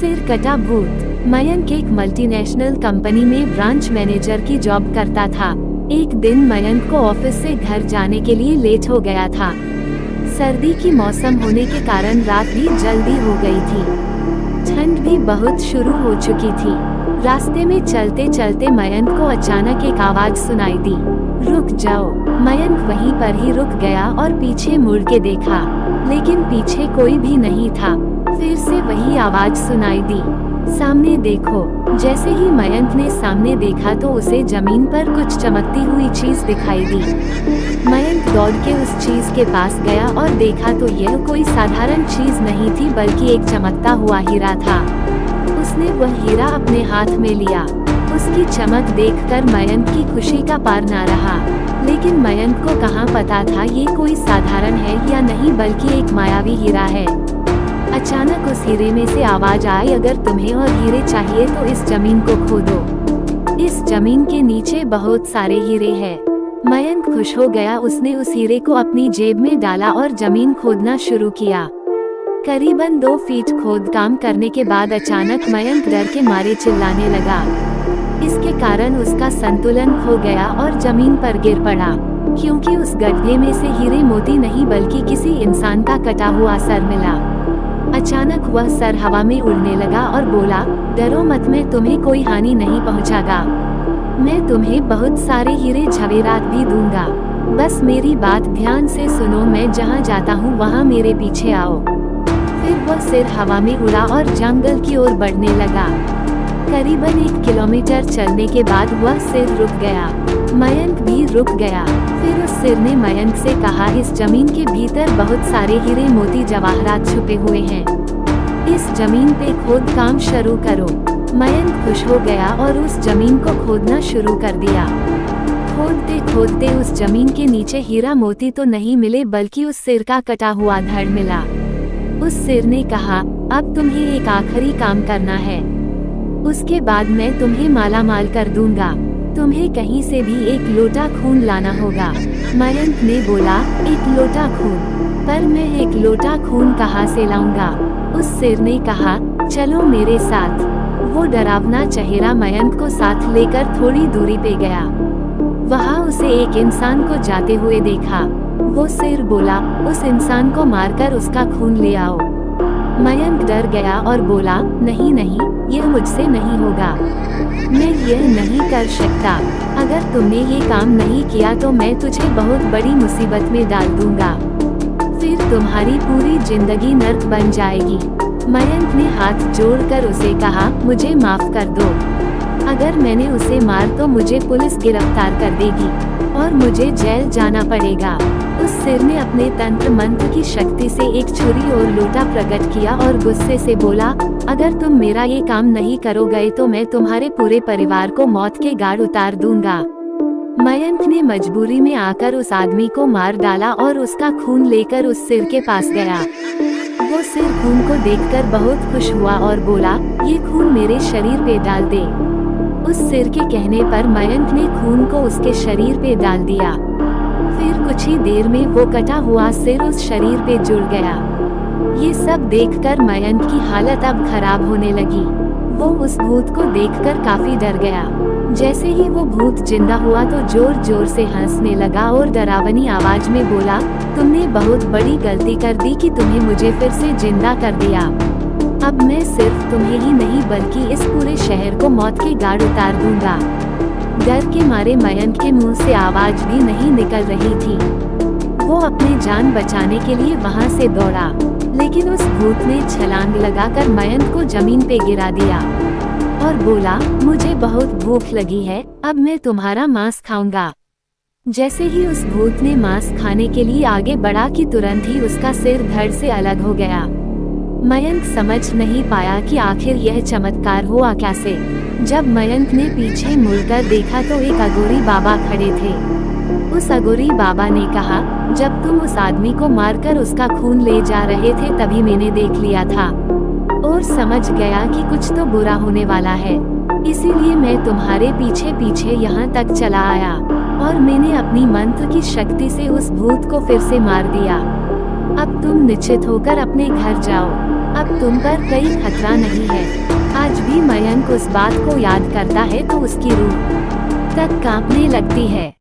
सिर कटा भूत। मयंक एक मल्टीनेशनल कंपनी में ब्रांच मैनेजर की जॉब करता था। एक दिन मयंक को ऑफिस से घर जाने के लिए लेट हो गया था। सर्दी की मौसम होने के कारण रात भी जल्दी हो गई थी। ठंड भी बहुत शुरू हो चुकी थी। रास्ते में चलते चलते मयंक को अचानक एक आवाज सुनाई दी, रुक जाओ। मयंक वहीं पर ही रुक गया और पीछे मुड़ के देखा, लेकिन पीछे कोई भी नहीं था। फिर से वही आवाज सुनाई दी, सामने देखो। जैसे ही मयंक ने सामने देखा तो उसे जमीन पर कुछ चमकती हुई चीज दिखाई दी। मयंक दौड़ के उस चीज के पास गया और देखा तो यह कोई साधारण चीज नहीं थी बल्कि एक चमकता हुआ हीरा था। उसने वह हीरा अपने हाथ में लिया। उसकी चमक देखकर मयंक की खुशी का पार ना रहा, लेकिन मयंक को कहाँ पता था ये कोई साधारण है या नहीं बल्कि एक मायावी हीरा है। अचानक उस हीरे में से आवाज आई, अगर तुम्हें और हीरे चाहिए तो इस जमीन को खोदो। इस जमीन के नीचे बहुत सारे हीरे हैं। मयंक खुश हो गया। उसने उस हीरे को अपनी जेब में डाला और जमीन खोदना शुरू किया। करीबन 2 फीट खोद काम करने के बाद अचानक मयंक डर के मारे चिल्लाने लगा। इसके कारण उसका संतुलन खो गया और जमीन पर गिर पड़ा, क्योंकि उस गड्ढे में से हीरे मोती नहीं बल्कि किसी इंसान का कटा हुआ सर मिला। अचानक वह सर हवा में उड़ने लगा और बोला, डरो मत, मैं तुम्हें कोई हानि नहीं पहुंचागा। मैं तुम्हें बहुत सारे हीरे जवेरात भी दूंगा। बस मेरी बात ध्यान से सुनो, मैं जहां जाता हूं वहां मेरे पीछे आओ। फिर वह सिर हवा में उड़ा और जंगल की ओर बढ़ने लगा। करीबन 1 किलोमीटर चलने के बाद वह सिर रुक गया। मयंक भी रुक गया। फिर उस सिर ने मयंक से कहा, इस जमीन के भीतर बहुत सारे हीरे मोती जवाहरात छुपे हुए हैं। इस जमीन पे खोद काम शुरू करो। मयंक खुश हो गया और उस जमीन को खोदना शुरू कर दिया। खोदते खोदते उस जमीन के नीचे हीरा मोती तो नहीं मिले बल्कि उस सिर का कटा हुआ धड़ मिला। उस सिर ने कहा, अब तुम्हें एक आखिरी काम करना है, उसके बाद मैं तुम्हें माला माल कर दूंगा। तुम्हें कहीं से भी एक लोटा खून लाना होगा। मयंक ने बोला, एक लोटा खून? पर मैं एक लोटा खून कहाँ से लाऊंगा? उस सिर ने कहा, चलो मेरे साथ। वो डरावना चेहरा मयंक को साथ लेकर थोड़ी दूरी पे गया। वहाँ उसे एक इंसान को जाते हुए देखा। वो सिर बोला, उस इंसान को मारकर उसका खून ले आओ। मयंक डर गया और बोला, नहीं नहीं, यह मुझसे नहीं होगा। मैं यह नहीं कर सकता। अगर तुमने ये काम नहीं किया तो मैं तुझे बहुत बड़ी मुसीबत में डाल दूंगा। फिर तुम्हारी पूरी जिंदगी नर्क बन जाएगी। मयंक ने हाथ जोड़कर उसे कहा, मुझे माफ कर दो। अगर मैंने उसे मार तो मुझे पुलिस गिरफ्तार कर देगी और मुझे जेल जाना पड़ेगा। उस सिर ने अपने तंत्र मंत्र की शक्ति से एक छुरी और लोटा प्रकट किया और गुस्से से बोला, अगर तुम मेरा ये काम नहीं करोगे तो मैं तुम्हारे पूरे परिवार को मौत के घाट उतार दूंगा। मयंक ने मजबूरी में आकर उस आदमी को मार डाला और उसका खून लेकर उस सिर के पास गया। वो सिर खून को देखकर बहुत खुश हुआ और बोला, ये खून मेरे शरीर पे डाल दे। उस सिर के कहने पर मयंक ने खून को उसके शरीर पे डाल दिया। फिर कुछ ही देर में वो कटा हुआ सिर उस शरीर पे जुड़ गया। ये सब देखकर मयंक की हालत अब खराब होने लगी। वो उस भूत को देखकर काफी डर गया। जैसे ही वो भूत जिंदा हुआ तो जोर जोर से हंसने लगा और डरावनी आवाज में बोला, तुमने बहुत बड़ी गलती कर दी कि तुम्हें मुझे फिर से जिंदा कर दिया। अब मैं सिर्फ तुम्हें ही नहीं बल्कि इस पूरे शहर को मौत के घाट उतार दूंगा। डर के मारे मयंक के मुंह से आवाज भी नहीं निकल रही थी। वो अपनी जान बचाने के लिए वहां से दौड़ा, लेकिन उस भूत ने छलांग लगाकर मयंक को जमीन पे गिरा दिया और बोला, मुझे बहुत भूख लगी है, अब मैं तुम्हारा मांस खाऊंगा। जैसे ही उस भूत ने मांस खाने के लिए आगे बढ़ा कि तुरंत ही उसका सिर धड़ से अलग हो गया। मयंक समझ नहीं पाया कि आखिर यह चमत्कार हुआ कैसे। जब मयंक ने पीछे मुड़कर देखा तो एक अघोरी बाबा खड़े थे। उस अघोरी बाबा ने कहा, जब तुम उस आदमी को मारकर उसका खून ले जा रहे थे तभी मैंने देख लिया था और समझ गया कि कुछ तो बुरा होने वाला है, इसीलिए मैं तुम्हारे पीछे पीछे यहाँ तक चला आया और मैंने अपनी मंत्र की शक्ति से उस भूत को फिर से मार दिया। अब तुम निश्चित होकर अपने घर जाओ, अब तुम पर कोई खतरा नहीं है। उस बात को याद करता है तो उसकी रूह तक कांपने लगती है।